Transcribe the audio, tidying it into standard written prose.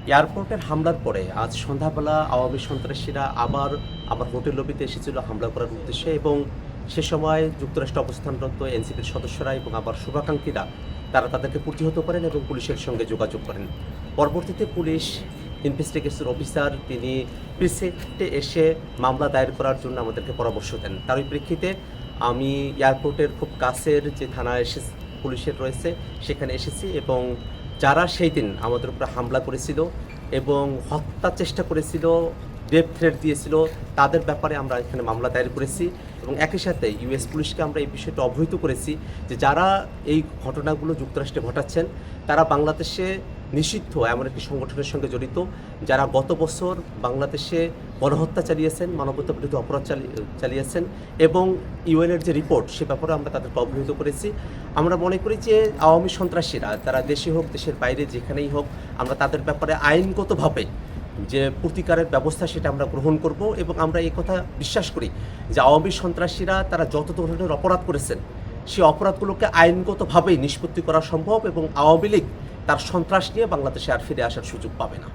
এয়ারপোর্টের হামলার পরে আজ সন্ধ্যাবেলা আওয়ামী সন্ত্রাসীরা আবার আমার হোটেল লবিতে এসেছিল হামলা করার উদ্দেশ্যে এবং সে সময় যুক্তরাষ্ট্রে অবস্থানরত এনসিপির সদস্যরা এবং আমার শুভাকাঙ্ক্ষীরা তারা তাদেরকে প্রতিহত করেন এবং পুলিশের সঙ্গে যোগাযোগ করেন। পরবর্তীতে পুলিশ ইনভেস্টিগেশন অফিসার তিনি প্রিসেক্টে এসে মামলা দায়ের করার জন্য আমাদেরকে পরামর্শ দেন। তারই প্রেক্ষিতে আমি এয়ারপোর্টের খুব কাছের যে থানা পুলিশের রয়েছে সেখানে এসেছি এবং যারা সেই দিন আমাদের উপরে হামলা করেছিল এবং হত্যার চেষ্টা করেছিল, রেপ থ্রেট দিয়েছিল, তাদের ব্যাপারে আমরা এখানে মামলা দায়ের করেছি এবং একই সাথে ইউএস পুলিশকে আমরা এই বিষয়টা অবহিত করেছি যে যারা এই ঘটনাগুলো যুক্তরাষ্ট্রে ঘটাচ্ছেন তারা বাংলাদেশে নিষিদ্ধ এমন একটি সংগঠনের সঙ্গে জড়িত, যারা গত বছর বাংলাদেশে গণহত্যা চালিয়েছেন, মানবতাবিরোধী অপরাধ চালিয়েছেন এবং ইউএনের যে রিপোর্ট সে ব্যাপারে আমরা তাদেরকে অবহিত করেছি। আমরা মনে করি যে আওয়ামী সন্ত্রাসীরা তারা দেশে হোক দেশের বাইরে যেখানেই হোক আমরা তাদের ব্যাপারে আইনগতভাবে যে প্রতিকারের ব্যবস্থা সেটা আমরা গ্রহণ করব এবং আমরা এই কথা বিশ্বাস করি যে আওয়ামী সন্ত্রাসীরা তারা যত ধরনের অপরাধ করেছেন সেই অপরাধগুলোকে আইনগতভাবেই নিষ্পত্তি করা সম্ভব এবং আওয়ামী লীগ তার সন্ত্রাস নিয়ে বাংলাদেশে আর ফিরে আসার সুযোগ পাবে না।